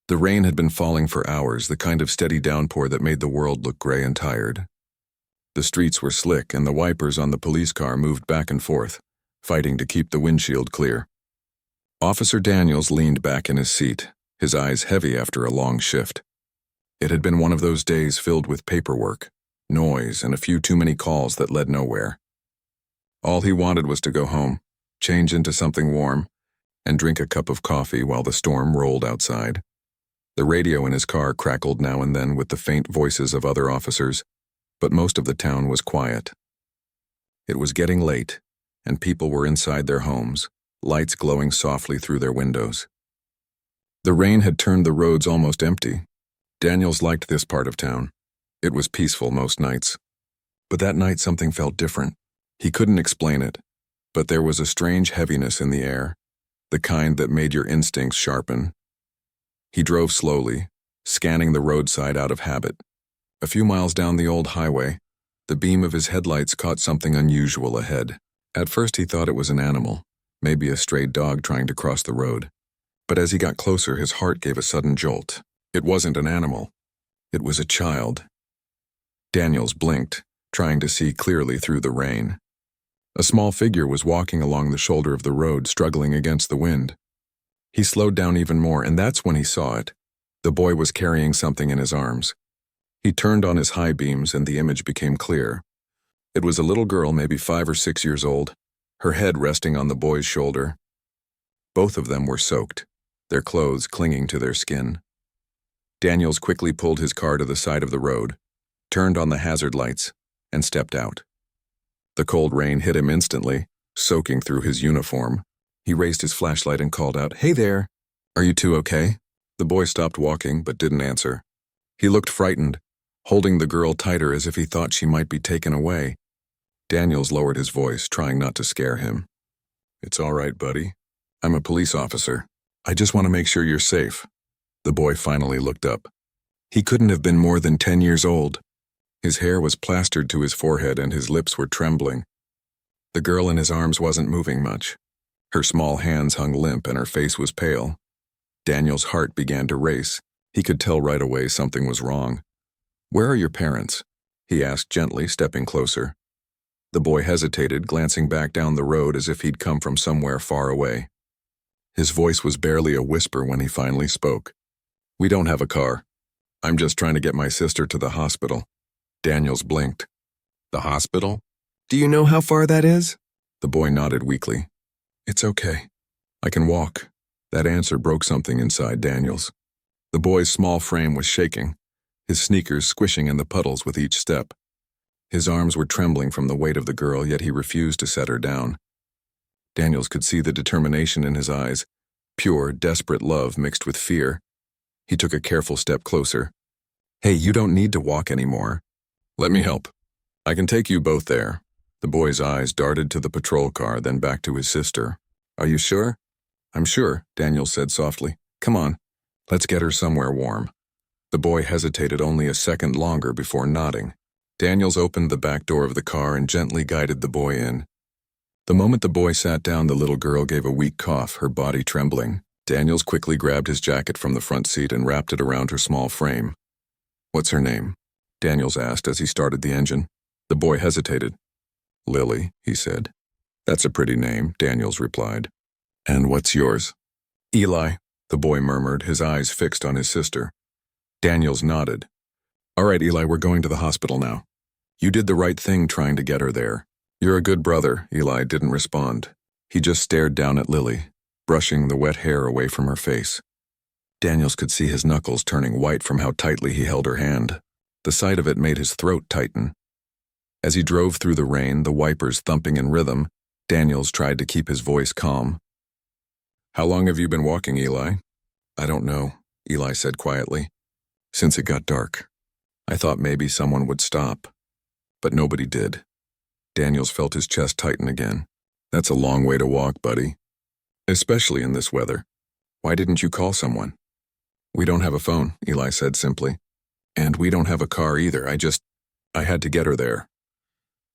The rain had been falling for hours, the kind of steady downpour that made the world look gray and tired. The streets were slick, and the wipers on the police car moved back and forth, fighting to keep the windshield clear. Officer Daniels leaned back in his seat, his eyes heavy after a long shift. It had been one of those days filled with paperwork, noise, and a few too many calls that led nowhere. All he wanted was to go home, change into something warm, and drink a cup of coffee while the storm rolled outside. The radio in his car crackled now and then with the faint voices of other officers, but most of the town was quiet. It was getting late, and people were inside their homes, lights glowing softly through their windows. The rain had turned the roads almost empty. Daniels liked this part of town. It was peaceful most nights. But that night something felt different. He couldn't explain it, but there was a strange heaviness in the air, the kind that made your instincts sharpen. He drove slowly, scanning the roadside out of habit. A few miles down the old highway, the beam of his headlights caught something unusual ahead. At first he thought it was an animal, maybe a stray dog trying to cross the road. But as he got closer, his heart gave a sudden jolt. It wasn't an animal. It was a child. Daniels blinked, trying to see clearly through the rain. A small figure was walking along the shoulder of the road, struggling against the wind. He slowed down even more, and that's when he saw it. The boy was carrying something in his arms. He turned on his high beams, and the image became clear. It was a little girl, maybe 5 or 6 years old, her head resting on the boy's shoulder. Both of them were soaked, their clothes clinging to their skin. Daniels quickly pulled his car to the side of the road, turned on the hazard lights, and stepped out. The cold rain hit him instantly, soaking through his uniform. He raised his flashlight and called out, "Hey there! Are you two okay?" The boy stopped walking but didn't answer. He looked frightened, holding the girl tighter as if he thought she might be taken away. Daniels lowered his voice, trying not to scare him. "It's all right, buddy. I'm a police officer. I just want to make sure you're safe." The boy finally looked up. He couldn't have been more than 10 years old. His hair was plastered to his forehead and his lips were trembling. The girl in his arms wasn't moving much. Her small hands hung limp and her face was pale. Daniel's heart began to race. He could tell right away something was wrong. "Where are your parents?" he asked gently, stepping closer. The boy hesitated, glancing back down the road as if he'd come from somewhere far away. His voice was barely a whisper when he finally spoke. "We don't have a car. I'm just trying to get my sister to the hospital." Daniels blinked. "The hospital? Do you know how far that is?" The boy nodded weakly. "It's okay. I can walk." That answer broke something inside Daniels. The boy's small frame was shaking, his sneakers squishing in the puddles with each step. His arms were trembling from the weight of the girl, yet he refused to set her down. Daniels could see the determination in his eyes, pure, desperate love mixed with fear. He took a careful step closer. "Hey, you don't need to walk anymore. Let me help. I can take you both there." The boy's eyes darted to the patrol car, then back to his sister. "Are you sure?" "I'm sure," Daniels said softly. "Come on, let's get her somewhere warm." The boy hesitated only a second longer before nodding. Daniels opened the back door of the car and gently guided the boy in. The moment the boy sat down, the little girl gave a weak cough, her body trembling. Daniels quickly grabbed his jacket from the front seat and wrapped it around her small frame. "What's her name?" Daniels asked as he started the engine. The boy hesitated. "Lily," he said. "That's a pretty name," Daniels replied. "And what's yours?" "Eli," the boy murmured, his eyes fixed on his sister. Daniels nodded. "All right, Eli, we're going to the hospital now. You did the right thing trying to get her there." "You're a good brother." Eli didn't respond. He just stared down at Lily, brushing the wet hair away from her face. Daniels could see his knuckles turning white from how tightly he held her hand. The sight of it made his throat tighten. As he drove through the rain, the wipers thumping in rhythm, Daniels tried to keep his voice calm. "How long have you been walking, Eli?" "I don't know," Eli said quietly. "Since it got dark. I thought maybe someone would stop, but nobody did." Daniels felt his chest tighten again. "That's a long way to walk, buddy. Especially in this weather. Why didn't you call someone?" "We don't have a phone," Eli said simply. "And we don't have a car either. I had to get her there."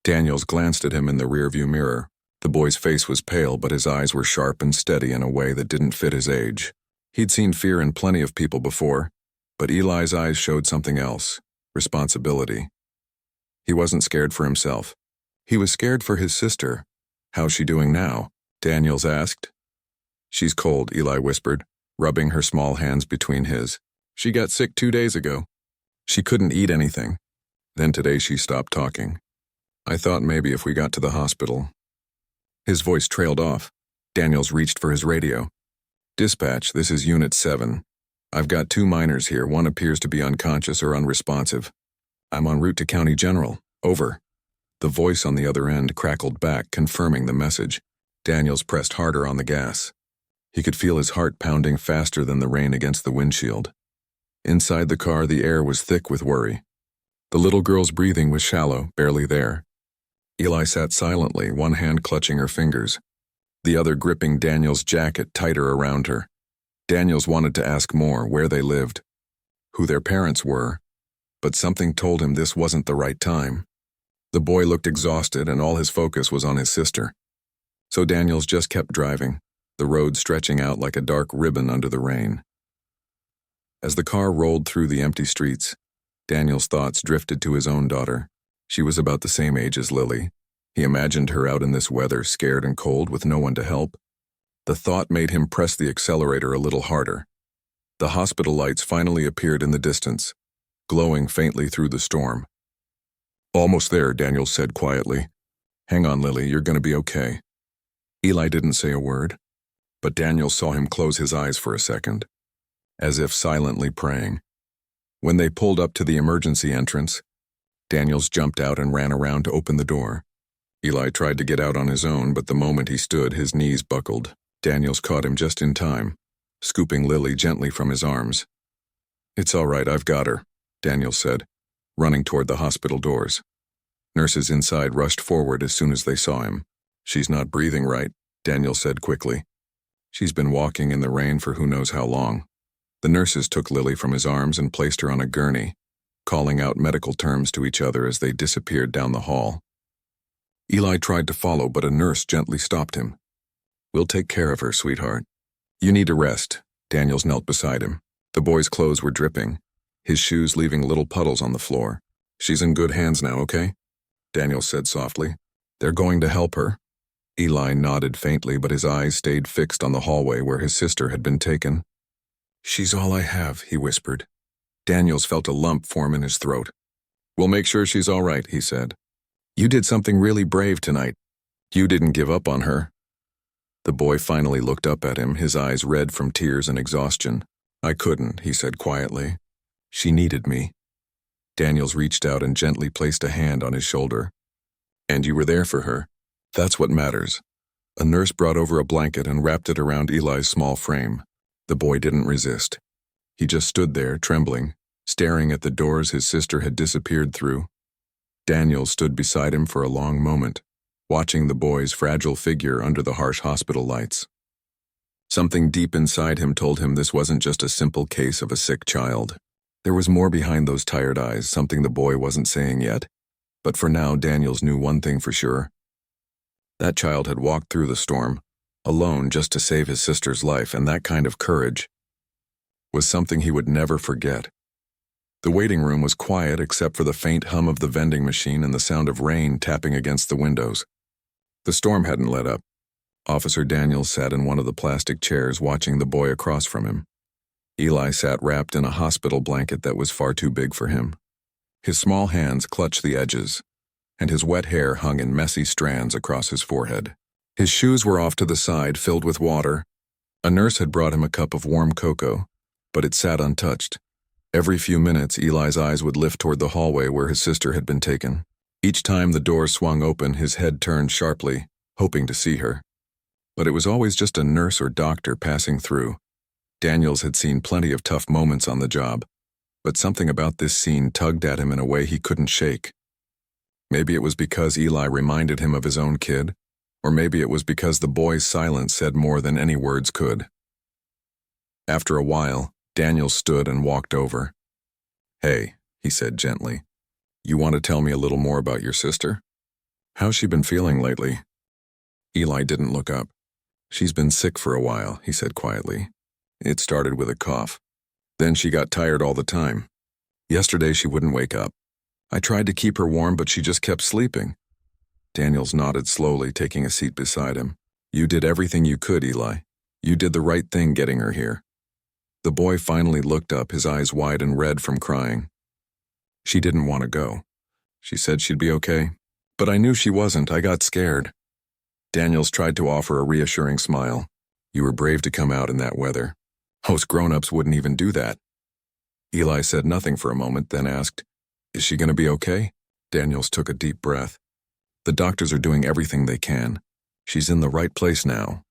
Daniels glanced at him in the rearview mirror. The boy's face was pale, but his eyes were sharp and steady in a way that didn't fit his age. He'd seen fear in plenty of people before, but Eli's eyes showed something else: responsibility. He wasn't scared for himself. He was scared for his sister. "How's she doing now?" Daniels asked. "She's cold," Eli whispered, rubbing her small hands between his. "She got sick 2 days ago. She couldn't eat anything. Then today she stopped talking. I thought maybe if we got to the hospital." His voice trailed off. Daniels reached for his radio. "Dispatch, this is Unit 7. I've got 2 minors here. One appears to be unconscious or unresponsive. I'm en route to County General. Over." The voice on the other end crackled back, confirming the message. Daniels pressed harder on the gas. He could feel his heart pounding faster than the rain against the windshield. Inside the car, the air was thick with worry. The little girl's breathing was shallow, barely there. Eli sat silently, one hand clutching her fingers, the other gripping Daniel's jacket tighter around her. Daniels wanted to ask more: where they lived, who their parents were, but something told him this wasn't the right time. The boy looked exhausted, and all his focus was on his sister. So Daniels just kept driving, the road stretching out like a dark ribbon under the rain. As the car rolled through the empty streets, Daniel's thoughts drifted to his own daughter. She was about the same age as Lily. He imagined her out in this weather, scared and cold, with no one to help. The thought made him press the accelerator a little harder. The hospital lights finally appeared in the distance, glowing faintly through the storm. "Almost there," Daniel said quietly. "Hang on, Lily, you're going to be okay." Eli didn't say a word, but Daniel saw him close his eyes for a second, as if silently praying. When they pulled up to the emergency entrance, Daniels jumped out and ran around to open the door. Eli tried to get out on his own, but the moment he stood, his knees buckled. Daniels caught him just in time, scooping Lily gently from his arms. "It's all right, I've got her," Daniels said, running toward the hospital doors. Nurses inside rushed forward as soon as they saw him. "She's not breathing right," Daniels said quickly. "She's been walking in the rain for who knows how long." The nurses took Lily from his arms and placed her on a gurney, calling out medical terms to each other as they disappeared down the hall. Eli tried to follow, but a nurse gently stopped him. "We'll take care of her, sweetheart. You need to rest." Daniels knelt beside him. The boy's clothes were dripping, his shoes leaving little puddles on the floor. "She's in good hands now, okay?" Daniels said softly. "They're going to help her." Eli nodded faintly, but his eyes stayed fixed on the hallway where his sister had been taken. "She's all I have," he whispered. Daniels felt a lump form in his throat. "We'll make sure she's all right," he said. "You did something really brave tonight. You didn't give up on her." The boy finally looked up at him, his eyes red from tears and exhaustion. "I couldn't," he said quietly. "She needed me." Daniels reached out and gently placed a hand on his shoulder. "And you were there for her. That's what matters." A nurse brought over a blanket and wrapped it around Eli's small frame. The boy didn't resist. He just stood there, trembling, staring at the doors his sister had disappeared through. Daniel stood beside him for a long moment, watching the boy's fragile figure under the harsh hospital lights. Something deep inside him told him this wasn't just a simple case of a sick child. There was more behind those tired eyes, something the boy wasn't saying yet. But for now, Daniels knew one thing for sure. That child had walked through the storm, alone just to save his sister's life, and that kind of courage was something he would never forget. The waiting room was quiet except for the faint hum of the vending machine and the sound of rain tapping against the windows. The storm hadn't let up. Officer Daniels sat in one of the plastic chairs watching the boy across from him. Eli sat wrapped in a hospital blanket that was far too big for him. His small hands clutched the edges, and his wet hair hung in messy strands across his forehead. His shoes were off to the side, filled with water. A nurse had brought him a cup of warm cocoa, but it sat untouched. Every few minutes, Eli's eyes would lift toward the hallway where his sister had been taken. Each time the door swung open, his head turned sharply, hoping to see her. But it was always just a nurse or doctor passing through. Daniels had seen plenty of tough moments on the job, but something about this scene tugged at him in a way he couldn't shake. Maybe it was because Eli reminded him of his own kid, or maybe it was because the boy's silence said more than any words could. After a while, Daniels stood and walked over. "Hey," he said gently, "you want to tell me a little more about your sister? How's she been feeling lately?" Eli didn't look up. "She's been sick for a while," he said quietly. It started with a cough. Then she got tired all the time. Yesterday she wouldn't wake up. I tried to keep her warm, but she just kept sleeping. Daniels nodded slowly, taking a seat beside him. You did everything you could, Eli. You did the right thing getting her here. The boy finally looked up, his eyes wide and red from crying. She didn't want to go. She said she'd be okay. But I knew she wasn't. I got scared. Daniels tried to offer a reassuring smile. You were brave to come out in that weather. Most grown-ups wouldn't even do that. Eli said nothing for a moment, then asked, Is she going to be okay? Daniels took a deep breath. The doctors are doing everything they can. She's in the right place now.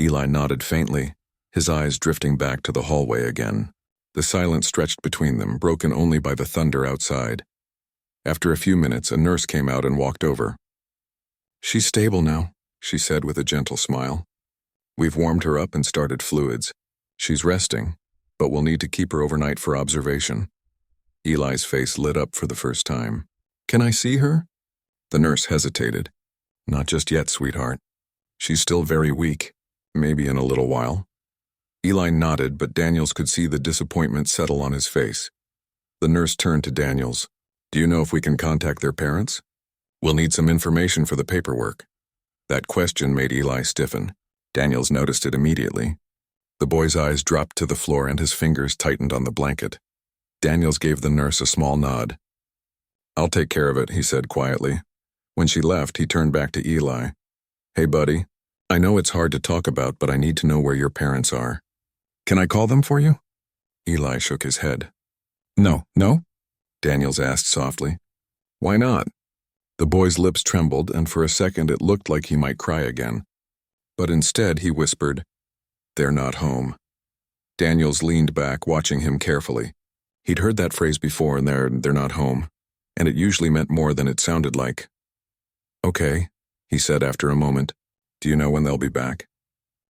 Eli nodded faintly, his eyes drifting back to the hallway again. The silence stretched between them, broken only by the thunder outside. After a few minutes, a nurse came out and walked over. She's stable now, she said with a gentle smile. We've warmed her up and started fluids. She's resting, but we'll need to keep her overnight for observation. Eli's face lit up for the first time. Can I see her? The nurse hesitated. Not just yet, sweetheart. She's still very weak. Maybe in a little while. Eli nodded, but Daniels could see the disappointment settle on his face. The nurse turned to Daniels. Do you know if we can contact their parents? We'll need some information for the paperwork. That question made Eli stiffen. Daniels noticed it immediately. The boy's eyes dropped to the floor and his fingers tightened on the blanket. Daniels gave the nurse a small nod. I'll take care of it, he said quietly. When she left, he turned back to Eli. Hey, buddy. I know it's hard to talk about, but I need to know where your parents are. Can I call them for you? Eli shook his head. No? Daniels asked softly. Why not? The boy's lips trembled, and for a second it looked like he might cry again. But instead he whispered, They're not home. Daniels leaned back, watching him carefully. He'd heard that phrase before, and they're not home, and it usually meant more than it sounded like. Okay, he said after a moment. Do you know when they'll be back?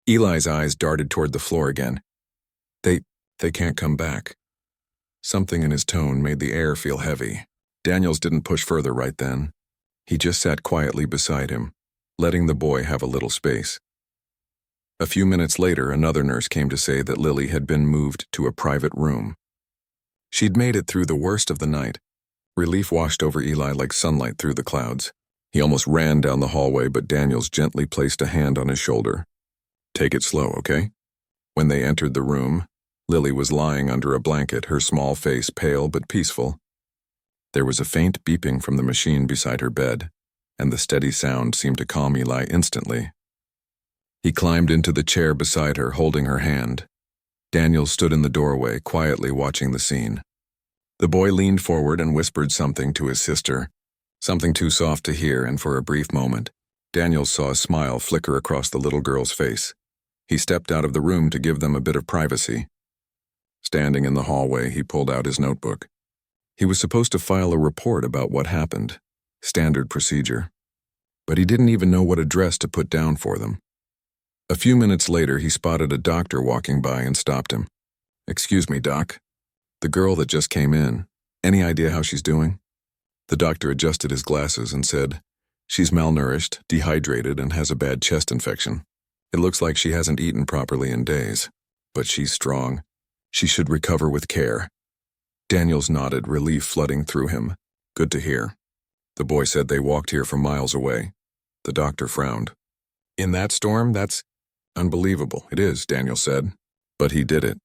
Eli's eyes darted toward the floor again. They can't come back. Something in his tone made the air feel heavy. Daniels didn't push further right then. He just sat quietly beside him, letting the boy have a little space. A few minutes later, another nurse came to say that Lily had been moved to a private room. She'd made it through the worst of the night. Relief washed over Eli like sunlight through the clouds. He almost ran down the hallway, but Daniels gently placed a hand on his shoulder. Take it slow, okay? When they entered the room, Lily was lying under a blanket, her small face pale but peaceful. There was a faint beeping from the machine beside her bed, and the steady sound seemed to calm Eli instantly. He climbed into the chair beside her, holding her hand. Daniels stood in the doorway, quietly watching the scene. The boy leaned forward and whispered something to his sister, something too soft to hear, and for a brief moment, Daniels saw a smile flicker across the little girl's face. He stepped out of the room to give them a bit of privacy. Standing in the hallway, he pulled out his notebook. He was supposed to file a report about what happened, standard procedure. But he didn't even know what address to put down for them. A few minutes later, he spotted a doctor walking by and stopped him. Excuse me, Doc. The girl that just came in, any idea how she's doing? The doctor adjusted his glasses and said, She's malnourished, dehydrated, and has a bad chest infection. It looks like she hasn't eaten properly in days. But she's strong. She should recover with care. Daniels nodded, relief flooding through him. Good to hear. The boy said they walked here from miles away. The doctor frowned. In that storm, that's unbelievable. It is, Daniels said. But he did it.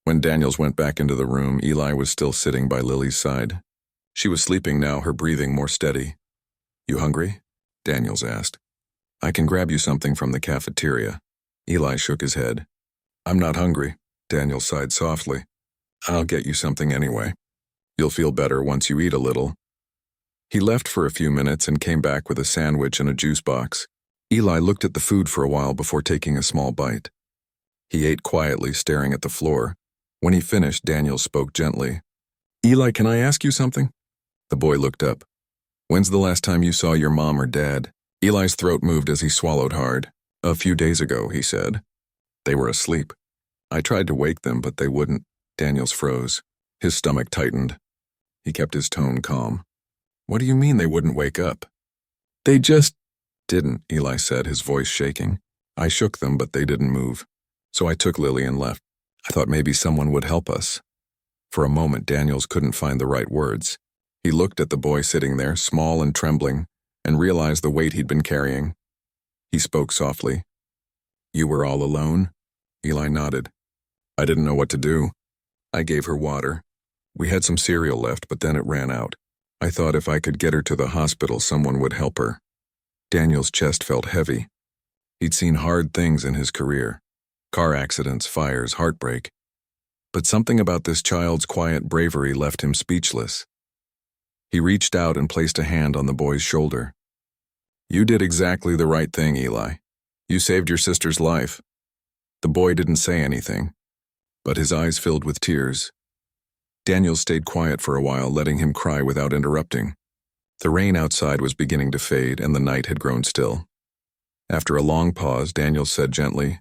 When Daniels went back into the room, Eli was still sitting by Lily's side. She was sleeping now, her breathing more steady. You hungry? Daniels asked. I can grab you something from the cafeteria. Eli shook his head. I'm not hungry, Daniels sighed softly. I'll get you something anyway. You'll feel better once you eat a little. He left for a few minutes and came back with a sandwich and a juice box. Eli looked at the food for a while before taking a small bite. He ate quietly, staring at the floor. When he finished, Daniels spoke gently. Eli, can I ask you something? The boy looked up. When's the last time you saw your mom or dad? Eli's throat moved as he swallowed hard. A few days ago, he said. They were asleep. I tried to wake them, but they wouldn't. Daniels froze. His stomach tightened. He kept his tone calm. What do you mean they wouldn't wake up? They just didn't, Eli said, his voice shaking. I shook them, but they didn't move. So I took Lily and left. I thought maybe someone would help us." For a moment, Daniels couldn't find the right words. He looked at the boy sitting there, small and trembling, and realized the weight he'd been carrying. He spoke softly. "You were all alone?" Eli nodded. "I didn't know what to do. I gave her water. We had some cereal left, but then it ran out. I thought if I could get her to the hospital, someone would help her." Daniel's chest felt heavy. He'd seen hard things in his career. Car accidents, fires, heartbreak. But something about this child's quiet bravery left him speechless. He reached out and placed a hand on the boy's shoulder. "You did exactly the right thing, Eli. You saved your sister's life." The boy didn't say anything, but his eyes filled with tears. Daniel stayed quiet for a while, letting him cry without interrupting. The rain outside was beginning to fade, and the night had grown still. After a long pause, Daniel said gently,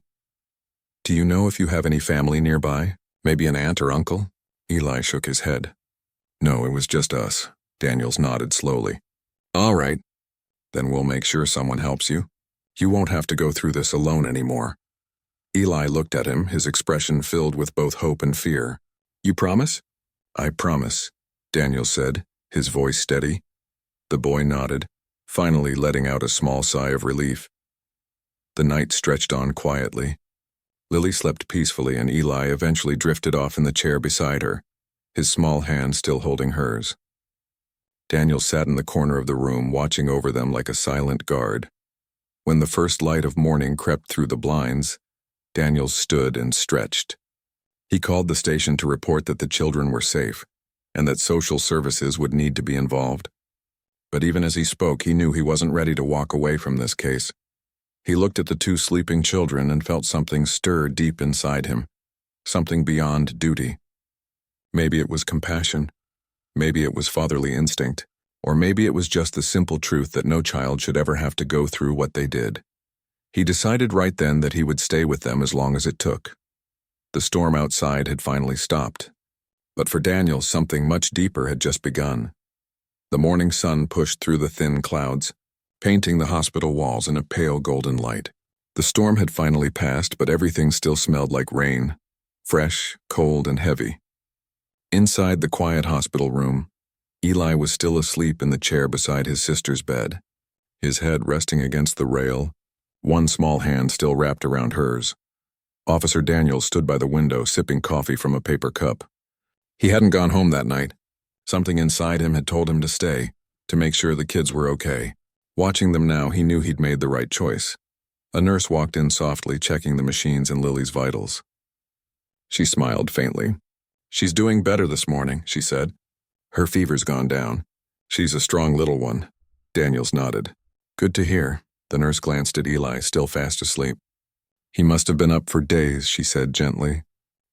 "Do you know if you have any family nearby? Maybe an aunt or uncle?" Eli shook his head. "No, it was just us." Daniels nodded slowly. "All right. Then we'll make sure someone helps you. You won't have to go through this alone anymore." Eli looked at him, his expression filled with both hope and fear. "You promise?" "I promise," Daniel said, his voice steady. The boy nodded, finally letting out a small sigh of relief. The night stretched on quietly. Lily slept peacefully, and Eli eventually drifted off in the chair beside her, his small hand still holding hers. Daniel sat in the corner of the room, watching over them like a silent guard. When the first light of morning crept through the blinds, Daniel stood and stretched. He called the station to report that the children were safe, and that social services would need to be involved. But even as he spoke, he knew he wasn't ready to walk away from this case. He looked at the two sleeping children and felt something stir deep inside him, something beyond duty. Maybe it was compassion, maybe it was fatherly instinct, or maybe it was just the simple truth that no child should ever have to go through what they did. He decided right then that he would stay with them as long as it took. The storm outside had finally stopped, but for Daniel, something much deeper had just begun. The morning sun pushed through the thin clouds, painting the hospital walls in a pale golden light. The storm had finally passed, but everything still smelled like rain, fresh, cold, and heavy. Inside the quiet hospital room, Eli was still asleep in the chair beside his sister's bed, his head resting against the rail, one small hand still wrapped around hers. Officer Daniels stood by the window, sipping coffee from a paper cup. He hadn't gone home that night. Something inside him had told him to stay, to make sure the kids were okay. Watching them now, he knew he'd made the right choice. A nurse walked in softly, checking the machines and Lily's vitals. She smiled faintly. "She's doing better this morning," she said. "Her fever's gone down. She's a strong little one." Daniels nodded. "Good to hear." The nurse glanced at Eli, still fast asleep. "He must have been up for days," she said gently.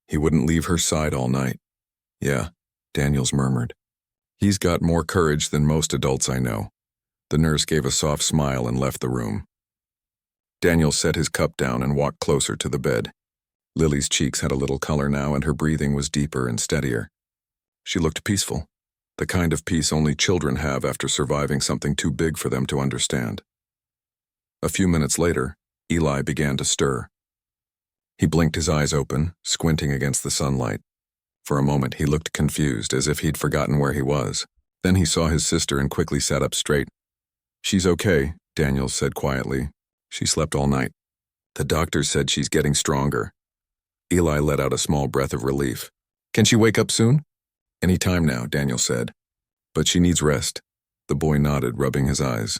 "He wouldn't leave her side all night." "Yeah," Daniels murmured. "He's got more courage than most adults I know." The nurse gave a soft smile and left the room. Daniel set his cup down and walked closer to the bed. Lily's cheeks had a little color now, and her breathing was deeper and steadier. She looked peaceful, the kind of peace only children have after surviving something too big for them to understand. A few minutes later, Eli began to stir. He blinked his eyes open, squinting against the sunlight. For a moment, he looked confused, as if he'd forgotten where he was. Then he saw his sister and quickly sat up straight. "She's okay," Daniels said quietly. "She slept all night. The doctor said she's getting stronger." Eli let out a small breath of relief. "Can she wake up soon?" "Any time now," Daniel said. "But she needs rest." The boy nodded, rubbing his eyes.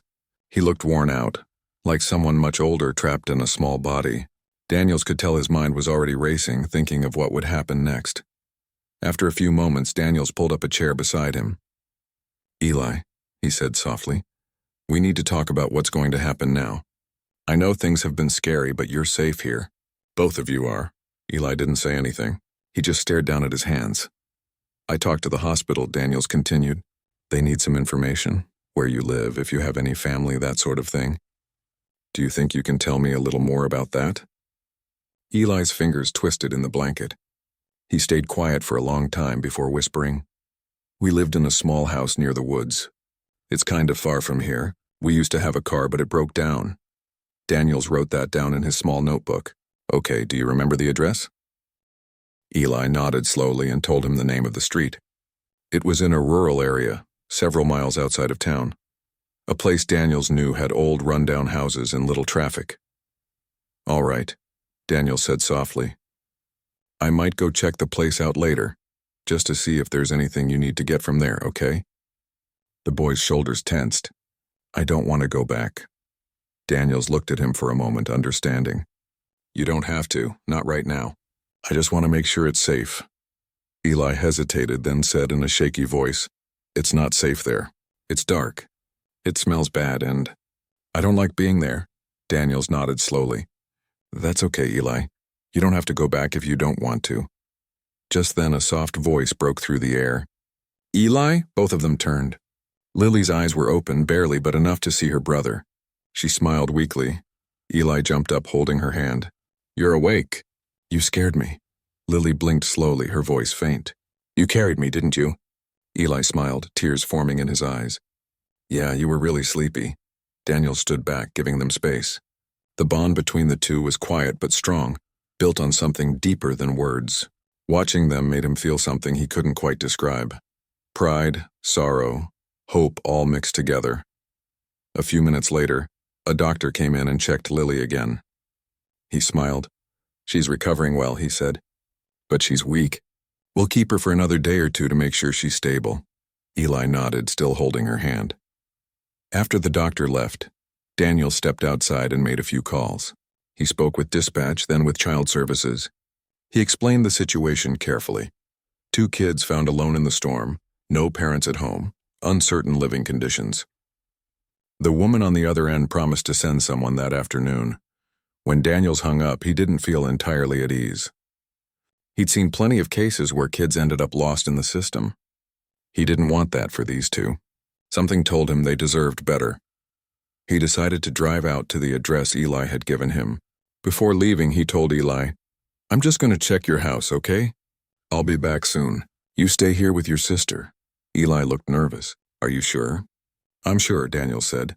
He looked worn out, like someone much older trapped in a small body. Daniels could tell his mind was already racing, thinking of what would happen next. After a few moments, Daniels pulled up a chair beside him. "Eli," he said softly, "we need to talk about what's going to happen now. I know things have been scary, but you're safe here. Both of you are." Eli didn't say anything. He just stared down at his hands. "I talked to the hospital," Daniels continued. "They need some information, where you live, if you have any family, that sort of thing. Do you think you can tell me a little more about that?" Eli's fingers twisted in the blanket. He stayed quiet for a long time before whispering, "We lived in a small house near the woods. It's kind of far from here. We used to have a car, but it broke down." Daniels wrote that down in his small notebook. "Okay, do you remember the address?" Eli nodded slowly and told him the name of the street. It was in a rural area, several miles outside of town. A place Daniels knew had old rundown houses and little traffic. "All right," Daniels said softly. "I might go check the place out later, just to see if there's anything you need to get from there, okay?" The boy's shoulders tensed. "I don't want to go back." Daniels looked at him for a moment, understanding. "You don't have to, not right now. I just want to make sure it's safe." Eli hesitated, then said in a shaky voice, "It's not safe there. It's dark. It smells bad and I don't like being there." Daniels nodded slowly. "That's okay, Eli. You don't have to go back if you don't want to." Just then a soft voice broke through the air. "Eli?" Both of them turned. Lily's eyes were open, barely, but enough to see her brother. She smiled weakly. Eli jumped up, holding her hand. "You're awake." "You scared me." Lily blinked slowly, her voice faint. "You carried me, didn't you?" Eli smiled, tears forming in his eyes. "Yeah, you were really sleepy." Daniel stood back, giving them space. The bond between the two was quiet but strong, built on something deeper than words. Watching them made him feel something he couldn't quite describe. Pride, sorrow, hope all mixed together. A few minutes later, a doctor came in and checked Lily again. He smiled. "She's recovering well," he said. "But she's weak. We'll keep her for another day or two to make sure she's stable." Eli nodded, still holding her hand. After the doctor left, Daniel stepped outside and made a few calls. He spoke with dispatch, then with child services. He explained the situation carefully. 2 kids found alone in the storm, no parents at home, uncertain living conditions. The woman on the other end promised to send someone that afternoon. When Daniels hung up, he didn't feel entirely at ease. He'd seen plenty of cases where kids ended up lost in the system. He didn't want that for these 2. Something told him they deserved better. He decided to drive out to the address Eli had given him. Before leaving, he told Eli, "I'm just going to check your house, okay? I'll be back soon. You stay here with your sister." Eli looked nervous. "Are you sure?" "I'm sure," Daniel said.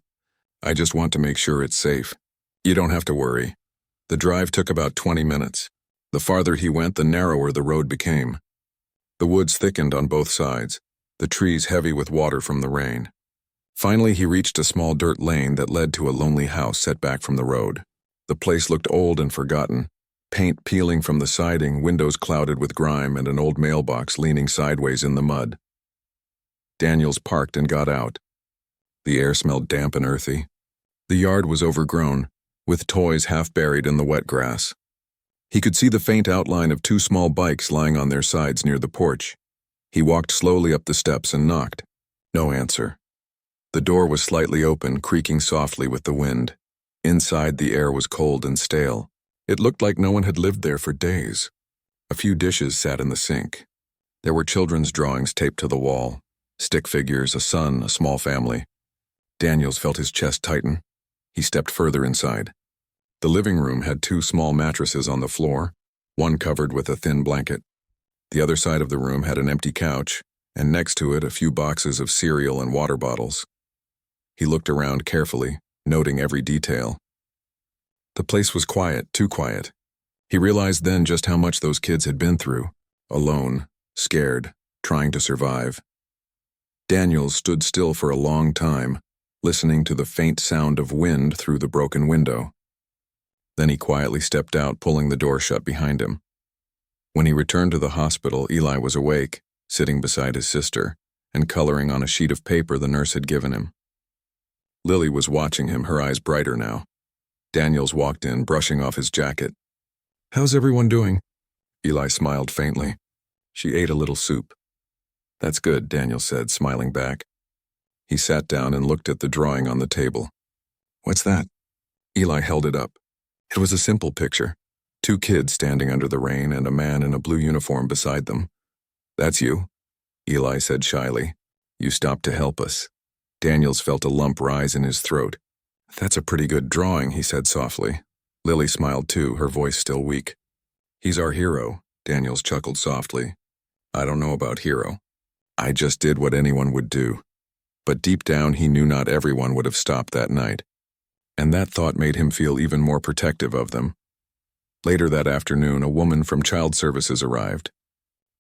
"I just want to make sure it's safe." "You don't have to worry." The drive took about 20 minutes. The farther he went, the narrower the road became. The woods thickened on both sides, the trees heavy with water from the rain. Finally, he reached a small dirt lane that led to a lonely house set back from the road. The place looked old and forgotten, paint peeling from the siding, windows clouded with grime, and an old mailbox leaning sideways in the mud. Daniels parked and got out. The air smelled damp and earthy. The yard was overgrown, with toys half buried in the wet grass. He could see the faint outline of 2 small bikes lying on their sides near the porch. He walked slowly up the steps and knocked. No answer. The door was slightly open, creaking softly with the wind. Inside, the air was cold and stale. It looked like no one had lived there for days. A few dishes sat in the sink. There were children's drawings taped to the wall, stick figures, a son, a small family. Daniels felt his chest tighten. He stepped further inside. The living room had 2 small mattresses on the floor, one covered with a thin blanket. The other side of the room had an empty couch, and next to it a few boxes of cereal and water bottles. He looked around carefully, noting every detail. The place was quiet, too quiet. He realized then just how much those kids had been through, alone, scared, trying to survive. Daniels stood still for a long time, listening to the faint sound of wind through the broken window. Then he quietly stepped out, pulling the door shut behind him. When he returned to the hospital, Eli was awake, sitting beside his sister, and coloring on a sheet of paper the nurse had given him. Lily was watching him, her eyes brighter now. Daniels walked in, brushing off his jacket. "How's everyone doing?" Eli smiled faintly. "She ate a little soup." "That's good," Daniel said, smiling back. He sat down and looked at the drawing on the table. "What's that?" Eli held it up. It was a simple picture. 2 kids standing under the rain and a man in a blue uniform beside them. "That's you," Eli said shyly. "You stopped to help us." Daniels felt a lump rise in his throat. "That's a pretty good drawing," he said softly. Lily smiled too, her voice still weak. "He's our hero," Daniels chuckled softly. "I don't know about hero. I just did what anyone would do." But deep down he knew not everyone would have stopped that night. And that thought made him feel even more protective of them. Later that afternoon, a woman from Child Services arrived.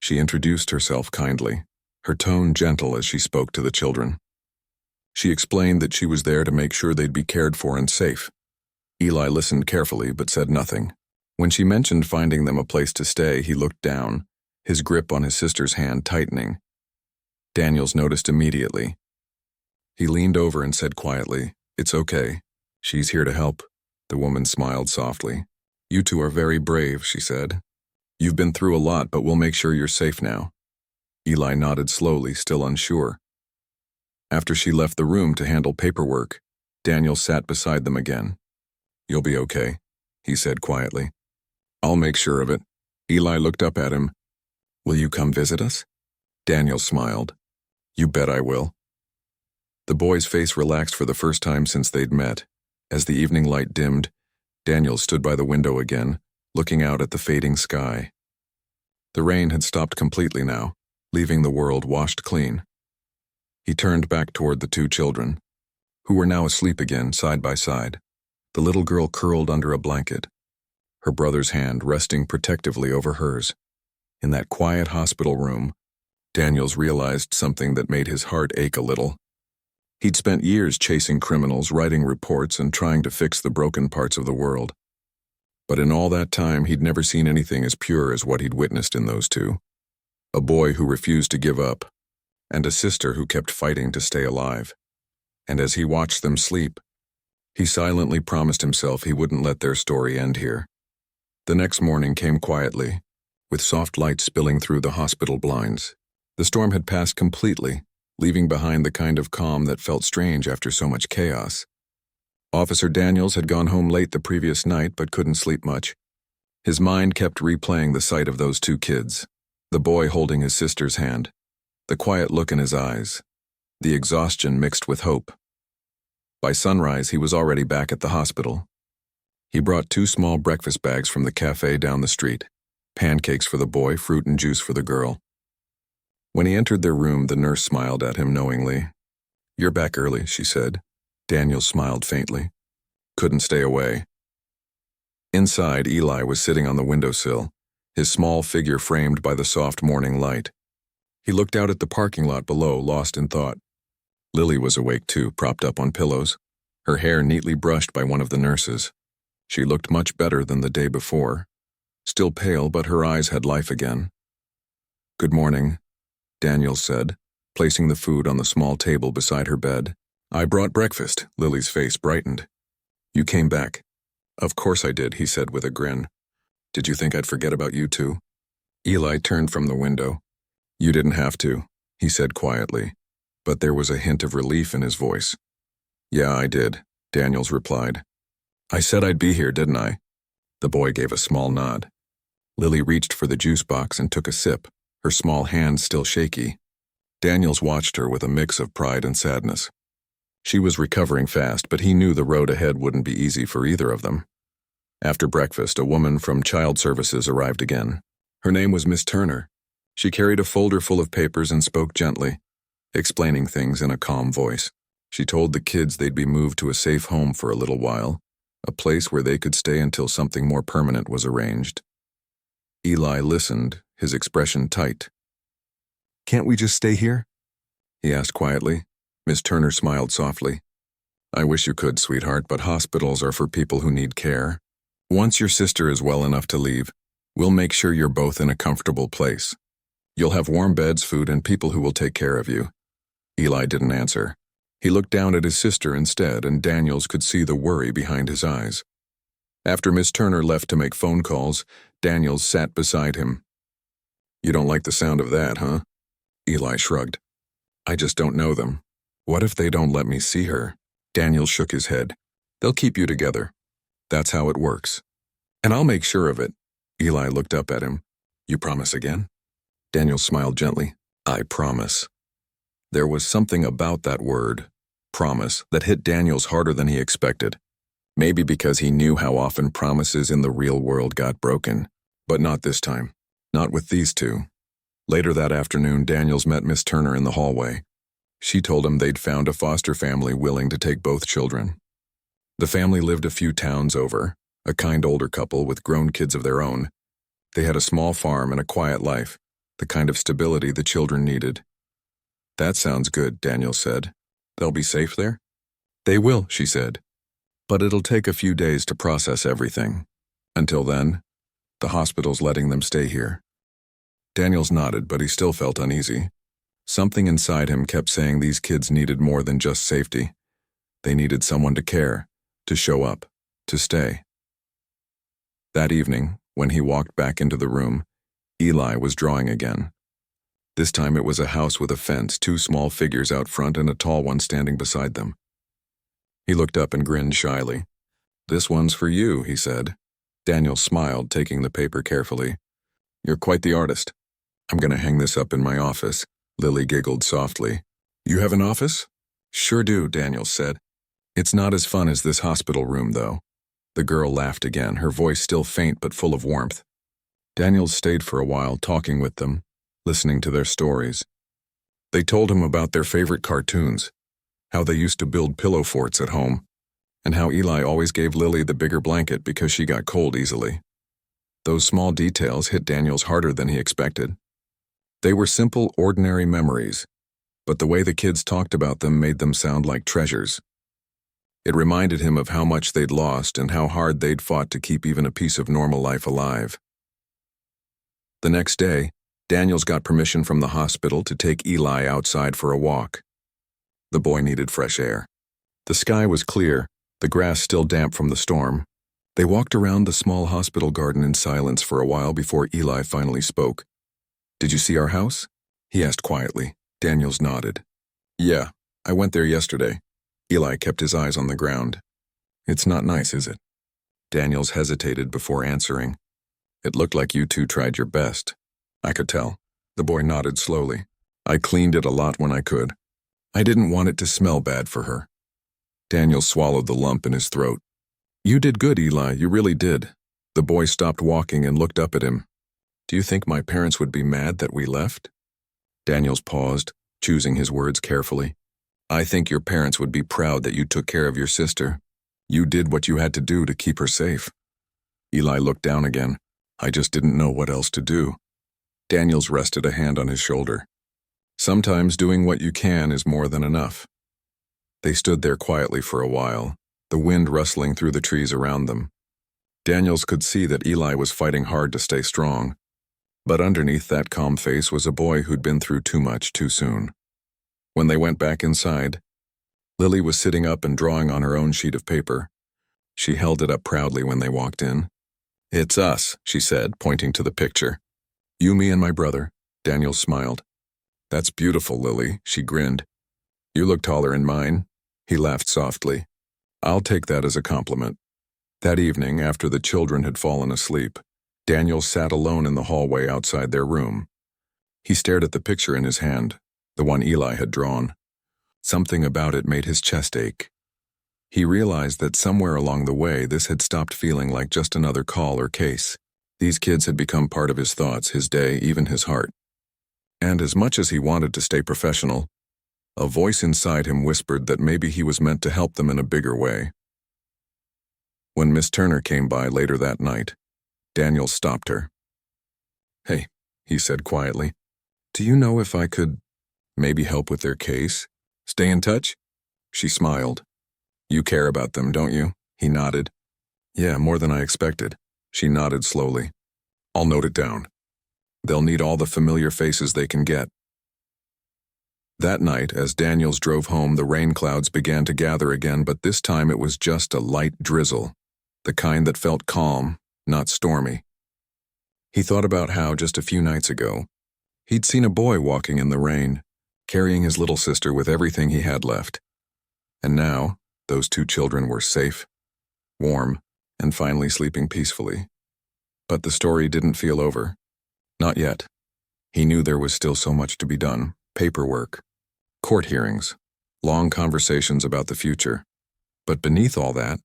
She introduced herself kindly, her tone gentle as she spoke to the children. She explained that she was there to make sure they'd be cared for and safe. Eli listened carefully but said nothing. When she mentioned finding them a place to stay, he looked down, his grip on his sister's hand tightening. Daniels noticed immediately. He leaned over and said quietly, "It's okay. She's here to help." The woman smiled softly. "You two are very brave," she said. "You've been through a lot, but we'll make sure you're safe now." Eli nodded slowly, still unsure. After she left the room to handle paperwork, Daniel sat beside them again. "You'll be okay," he said quietly. "I'll make sure of it." Eli looked up at him. "Will you come visit us?" Daniel smiled. "You bet I will." The boy's face relaxed for the first time since they'd met. As the evening light dimmed, Daniel stood by the window again, looking out at the fading sky. The rain had stopped completely now, leaving the world washed clean. He turned back toward the two children, who were now asleep again side by side, the little girl curled under a blanket, her brother's hand resting protectively over hers. In that quiet hospital room, Daniels realized something that made his heart ache a little. He'd spent years chasing criminals, writing reports, and trying to fix the broken parts of the world. But in all that time, he'd never seen anything as pure as what he'd witnessed in those two. A boy who refused to give up, and a sister who kept fighting to stay alive. And as he watched them sleep, he silently promised himself he wouldn't let their story end here. The next morning came quietly, with soft light spilling through the hospital blinds. The storm had passed completely, leaving behind the kind of calm that felt strange after so much chaos. Officer Daniels had gone home late the previous night but couldn't sleep much. His mind kept replaying the sight of those two kids, the boy holding his sister's hand, the quiet look in his eyes, the exhaustion mixed with hope. By sunrise, he was already back at the hospital. He brought 2 small breakfast bags from the cafe down the street, pancakes for the boy, fruit and juice for the girl. When he entered their room, the nurse smiled at him knowingly. "You're back early," she said. Daniel smiled faintly. "Couldn't stay away." Inside, Eli was sitting on the windowsill, his small figure framed by the soft morning light. He looked out at the parking lot below, lost in thought. Lily was awake too, propped up on pillows, her hair neatly brushed by one of the nurses. She looked much better than the day before. Still pale, but her eyes had life again. "Good morning," Daniel said, placing the food on the small table beside her bed. "I brought breakfast." Lily's face brightened. "You came back." "Of course I did," he said with a grin. "Did you think I'd forget about you two?" Eli turned from the window. "You didn't have to," he said quietly, but there was a hint of relief in his voice. "Yeah, I did," Daniels replied. "I said I'd be here, didn't I?" The boy gave a small nod. Lily reached for the juice box and took a sip, her small hand still shaky. Daniels watched her with a mix of pride and sadness. She was recovering fast, but he knew the road ahead wouldn't be easy for either of them. After breakfast, a woman from Child Services arrived again. Her name was Miss Turner. She carried a folder full of papers and spoke gently, explaining things in a calm voice. She told the kids they'd be moved to a safe home for a little while, a place where they could stay until something more permanent was arranged. Eli listened, his expression tight. "Can't we just stay here?" he asked quietly. Miss Turner smiled softly. "I wish you could, sweetheart, but hospitals are for people who need care. Once your sister is well enough to leave, we'll make sure you're both in a comfortable place. You'll have warm beds, food, and people who will take care of you." Eli didn't answer. He looked down at his sister instead, and Daniels could see the worry behind his eyes. After Miss Turner left to make phone calls, Daniels sat beside him. "You don't like the sound of that, huh?" Eli shrugged. "I just don't know them. What if they don't let me see her?" Daniels shook his head. "They'll keep you together. That's how it works. And I'll make sure of it." Eli looked up at him. "You promise again?" Daniels smiled gently. "I promise." There was something about that word, promise, that hit Daniels harder than he expected. Maybe because he knew how often promises in the real world got broken. But not this time. Not with these two. Later that afternoon, Daniels met Miss Turner in the hallway. She told him they'd found a foster family willing to take both children. The family lived a few towns over, a kind older couple with grown kids of their own. They had a small farm and a quiet life, the kind of stability the children needed. "That sounds good," Daniel said. "They'll be safe there?" "They will," she said. "But it'll take a few days to process everything. Until then, the hospital's letting them stay here." Daniels nodded, but he still felt uneasy. Something inside him kept saying these kids needed more than just safety. They needed someone to care, to show up, to stay. That evening, when he walked back into the room, Eli was drawing again. This time it was a house with a fence, two small figures out front and a tall one standing beside them. He looked up and grinned shyly. "This one's for you," he said. Daniel smiled, taking the paper carefully. "You're quite the artist. I'm going to hang this up in my office." Lily giggled softly. "You have an office?" "Sure do," Daniel said. "It's not as fun as this hospital room, though." The girl laughed again, her voice still faint but full of warmth. Daniel stayed for a while, talking with them, listening to their stories. They told him about their favorite cartoons, how they used to build pillow forts at home, and how Eli always gave Lily the bigger blanket because she got cold easily. Those small details hit Daniels harder than he expected. They were simple, ordinary memories, but the way the kids talked about them made them sound like treasures. It reminded him of how much they'd lost and how hard they'd fought to keep even a piece of normal life alive. The next day, Daniels got permission from the hospital to take Eli outside for a walk. The boy needed fresh air. The sky was clear, the grass still damp from the storm. They walked around the small hospital garden in silence for a while before Eli finally spoke. "Did you see our house?" he asked quietly. Daniels nodded. "Yeah, I went there yesterday." Eli kept his eyes on the ground. "It's not nice, is it?" Daniels hesitated before answering. "It looked like you two tried your best." "I could tell." The boy nodded slowly. "I cleaned it a lot when I could. I didn't want it to smell bad for her." Daniel swallowed the lump in his throat. "You did good, Eli, you really did." The boy stopped walking and looked up at him. "Do you think my parents would be mad that we left?" Daniels paused, choosing his words carefully. "I think your parents would be proud that you took care of your sister. You did what you had to do to keep her safe." Eli looked down again. "I just didn't know what else to do." Daniels rested a hand on his shoulder. "Sometimes doing what you can is more than enough." They stood there quietly for a while, the wind rustling through the trees around them. Daniels could see that Eli was fighting hard to stay strong, but underneath that calm face was a boy who'd been through too much too soon. When they went back inside, Lily was sitting up and drawing on her own sheet of paper. She held it up proudly when they walked in. "It's us," she said, pointing to the picture. "You, me, and my brother." Daniel smiled. "That's beautiful, Lily," she grinned. "You look taller in mine." He laughed softly. "I'll take that as a compliment." That evening, after the children had fallen asleep, Daniel sat alone in the hallway outside their room. He stared at the picture in his hand, the one Eli had drawn. Something about it made his chest ache. He realized that somewhere along the way this had stopped feeling like just another call or case. These kids had become part of his thoughts, his day, even his heart. And as much as he wanted to stay professional, a voice inside him whispered that maybe he was meant to help them in a bigger way. When Miss Turner came by later that night, Daniel stopped her. "Hey," he said quietly, "do you know if I could maybe help with their case? Stay in touch?" She smiled. "You care about them, don't you?" He nodded. "Yeah, more than I expected." She nodded slowly. "I'll note it down. They'll need all the familiar faces they can get." That night, as Daniels drove home, the rain clouds began to gather again, but this time it was just a light drizzle, the kind that felt calm, not stormy. He thought about how, just a few nights ago, he'd seen a boy walking in the rain, carrying his little sister with everything he had left. And now, those two children were safe, warm, and finally sleeping peacefully. But the story didn't feel over. Not yet. He knew there was still so much to be done: paperwork, court hearings, long conversations about the future. But beneath all that,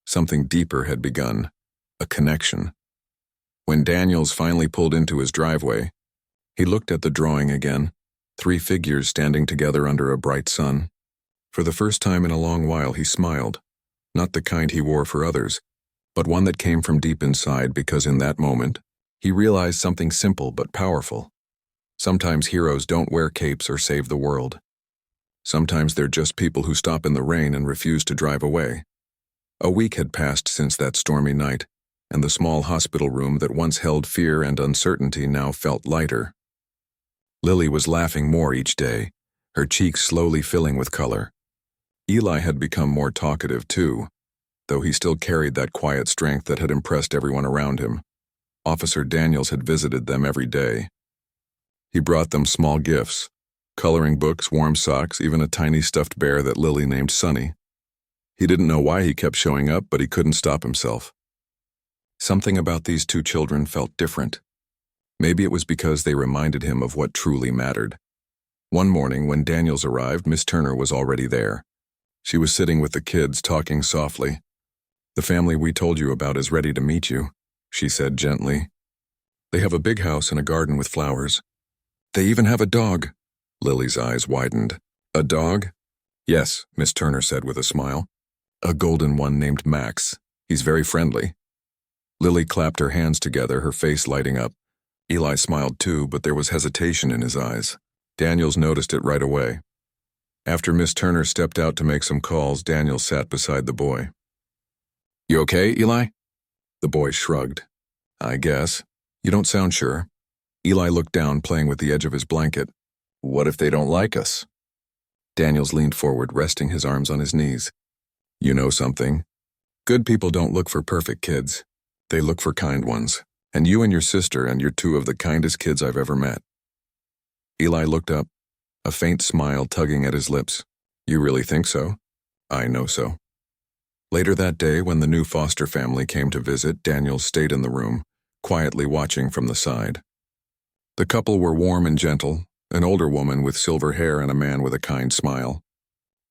something deeper had begun, a connection. When Daniels finally pulled into his driveway, he looked at the drawing again, 3 figures standing together under a bright sun. For the first time in a long while he smiled, not the kind he wore for others, but one that came from deep inside because in that moment, he realized something simple but powerful. Sometimes heroes don't wear capes or save the world. Sometimes they're just people who stop in the rain and refuse to drive away. A week had passed since that stormy night, and the small hospital room that once held fear and uncertainty now felt lighter. Lily was laughing more each day, her cheeks slowly filling with color. Eli had become more talkative too, though he still carried that quiet strength that had impressed everyone around him. Officer Daniels had visited them every day. He brought them small gifts, coloring books, warm socks, even a tiny stuffed bear that Lily named Sunny. He didn't know why he kept showing up, but he couldn't stop himself. Something about these two children felt different. Maybe it was because they reminded him of what truly mattered. One morning, when Daniels arrived, Miss Turner was already there. She was sitting with the kids, talking softly. "The family we told you about is ready to meet you," she said gently. "They have a big house and a garden with flowers. They even have a dog." Lily's eyes widened. "A dog?" "Yes," Miss Turner said with a smile. "A golden one named Max. He's very friendly." Lily clapped her hands together, her face lighting up. Eli smiled too, but there was hesitation in his eyes. Daniels noticed it right away. After Miss Turner stepped out to make some calls, Daniels sat beside the boy. "You okay, Eli?" The boy shrugged. "I guess. You don't sound sure." Eli looked down, playing with the edge of his blanket. "What if they don't like us?" Daniels leaned forward, resting his arms on his knees. "You know something? Good people don't look for perfect kids. They look for kind ones. And you and your sister, and you're two of the kindest kids I've ever met." Eli looked up, a faint smile tugging at his lips. "You really think so?" "I know so." Later that day, when the new foster family came to visit, Daniels stayed in the room, quietly watching from the side. The couple were warm and gentle, an older woman with silver hair and a man with a kind smile.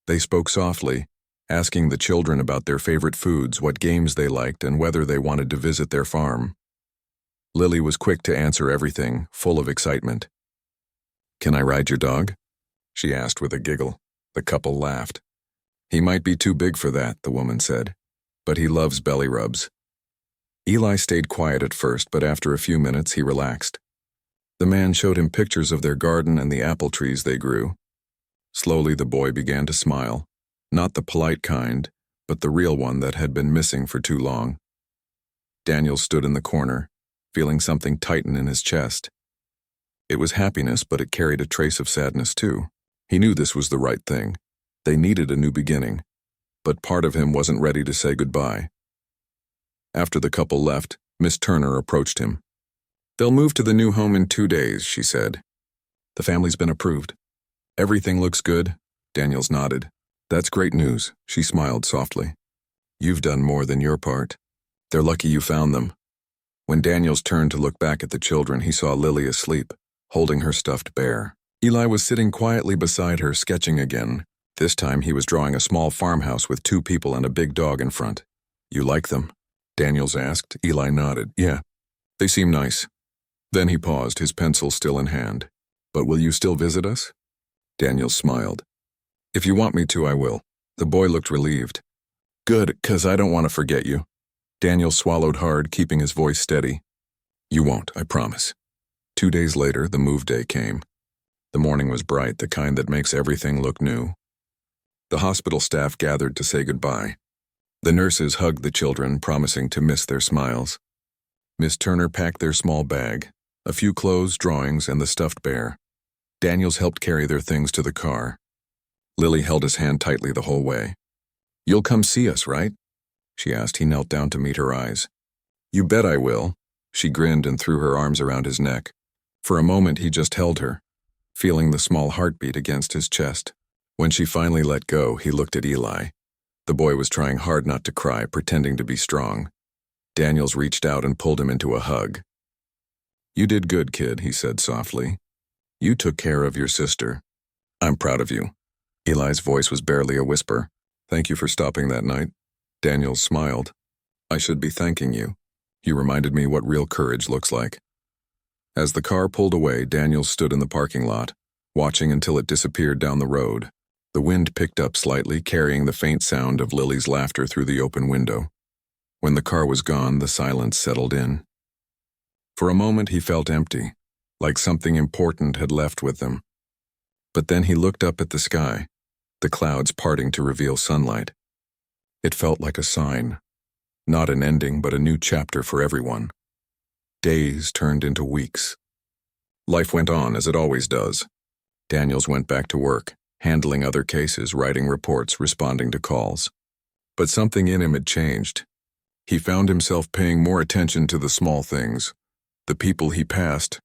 They spoke softly, asking the children about their favorite foods, what games they liked, and whether they wanted to visit their farm. Lily was quick to answer everything, full of excitement. "Can I ride your dog?" she asked with a giggle. The couple laughed. "He might be too big for that," the woman said, "but he loves belly rubs." Eli stayed quiet at first, but after a few minutes he relaxed. The man showed him pictures of their garden and the apple trees they grew. Slowly the boy began to smile, not the polite kind, but the real one that had been missing for too long. Daniel stood in the corner, feeling something tighten in his chest. It was happiness, but it carried a trace of sadness too. He knew this was the right thing. They needed a new beginning, but part of him wasn't ready to say goodbye. After the couple left, Miss Turner approached him. "They'll move to the new home in 2 days," she said. "The family's been approved." "Everything looks good," Daniels nodded. "That's great news," she smiled softly. "You've done more than your part. They're lucky you found them." When Daniels turned to look back at the children, he saw Lily asleep, holding her stuffed bear. Eli was sitting quietly beside her, sketching again. This time he was drawing a small farmhouse with 2 people and a big dog in front. "You like them?" Daniels asked. Eli nodded. "Yeah, they seem nice." Then he paused, his pencil still in hand. "But will you still visit us?" Daniels smiled. "If you want me to, I will." The boy looked relieved. "Good, 'cause I don't want to forget you." Daniel swallowed hard, keeping his voice steady. "You won't, I promise." 2 days later, the move day came. The morning was bright, the kind that makes everything look new. The hospital staff gathered to say goodbye. The nurses hugged the children, promising to miss their smiles. Miss Turner packed their small bag, a few clothes, drawings, and the stuffed bear. Daniels helped carry their things to the car. Lily held his hand tightly the whole way. "You'll come see us, right?" she asked. He knelt down to meet her eyes. "You bet I will." She grinned and threw her arms around his neck. For a moment he just held her, feeling the small heartbeat against his chest. When she finally let go, he looked at Eli. The boy was trying hard not to cry, pretending to be strong. Daniels reached out and pulled him into a hug. "You did good, kid," he said softly. "You took care of your sister. I'm proud of you." Eli's voice was barely a whisper. "Thank you for stopping that night." Daniels smiled. "I should be thanking you. You reminded me what real courage looks like." As the car pulled away, Daniels stood in the parking lot, watching until it disappeared down the road. The wind picked up slightly, carrying the faint sound of Lily's laughter through the open window. When the car was gone, the silence settled in. For a moment he felt empty, like something important had left with them. But then he looked up at the sky, the clouds parting to reveal sunlight. It felt like a sign, not an ending but a new chapter for everyone. Days turned into weeks. Life went on as it always does. Daniels went back to work, handling other cases, writing reports, responding to calls. But something in him had changed. He found himself paying more attention to the small things, the people he passed,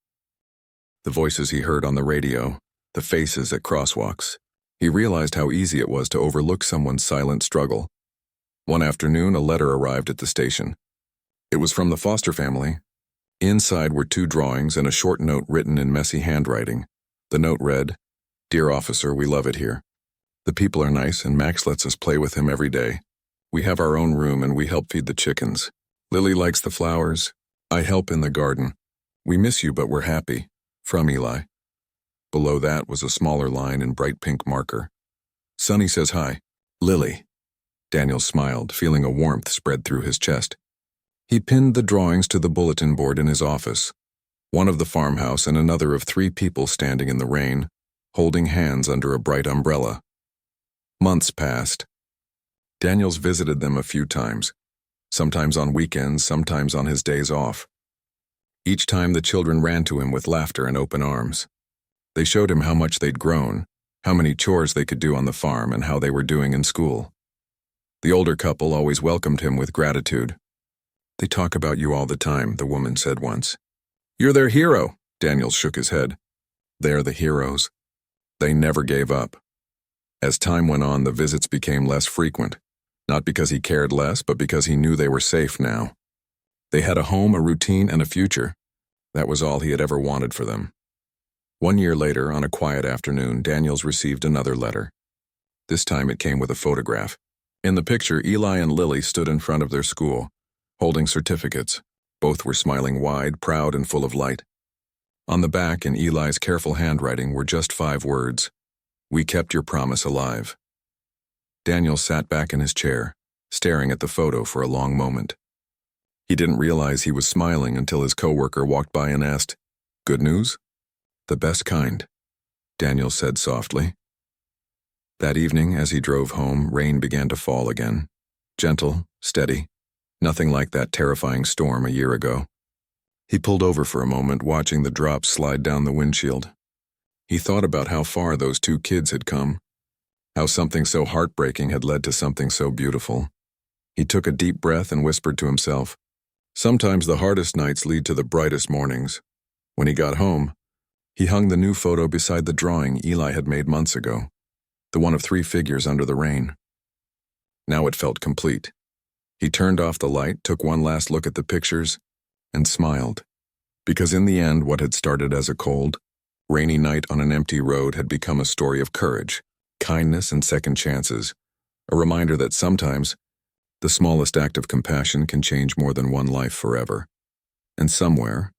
the voices he heard on the radio, the faces at crosswalks. He realized how easy it was to overlook someone's silent struggle. One afternoon, a letter arrived at the station. It was from the Foster family. Inside were 2 drawings and a short note written in messy handwriting. The note read, "Dear officer, we love it here. The people are nice and Max lets us play with him every day. We have our own room and we help feed the chickens. Lily likes the flowers. I help in the garden. We miss you but we're happy. From Eli." Below that was a smaller line in bright pink marker. "Sonny says hi. Lily." Daniel smiled, feeling a warmth spread through his chest. He pinned the drawings to the bulletin board in his office, one of the farmhouse and another of 3 people standing in the rain, holding hands under a bright umbrella. Months passed. Daniels visited them a few times, sometimes on weekends, sometimes on his days off. Each time the children ran to him with laughter and open arms. They showed him how much they'd grown, how many chores they could do on the farm, and how they were doing in school. The older couple always welcomed him with gratitude. "They talk about you all the time," the woman said once. "You're their hero," Daniels shook his head. "They're the heroes. They never gave up." As time went on, the visits became less frequent, not because he cared less, but because he knew they were safe now. They had a home, a routine, and a future. That was all he had ever wanted for them. 1 year later, on a quiet afternoon, Daniels received another letter. This time it came with a photograph. In the picture, Eli and Lily stood in front of their school, holding certificates. Both were smiling wide, proud, and full of light. On the back, in Eli's careful handwriting, were just 5 words: "We kept your promise alive." Daniel sat back in his chair, staring at the photo for a long moment. He didn't realize he was smiling until his coworker walked by and asked, "Good news?" "The best kind," Daniel said softly. That evening, as he drove home, rain began to fall again. Gentle, steady, nothing like that terrifying storm a year ago. He pulled over for a moment, watching the drops slide down the windshield. He thought about how far those 2 kids had come, how something so heartbreaking had led to something so beautiful. He took a deep breath and whispered to himself, "Sometimes the hardest nights lead to the brightest mornings." When he got home, he hung the new photo beside the drawing Eli had made months ago, the one of 3 figures under the rain. Now it felt complete. He turned off the light, took one last look at the pictures, and smiled. Because in the end, what had started as a cold, rainy night on an empty road had become a story of courage, kindness, and second chances, a reminder that sometimes the smallest act of compassion can change more than one life forever. And somewhere,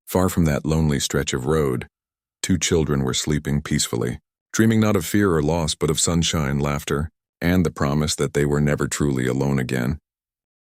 far from that lonely stretch of road, 2 children were sleeping peacefully, dreaming not of fear or loss but of sunshine, laughter, and the promise that they were never truly alone again.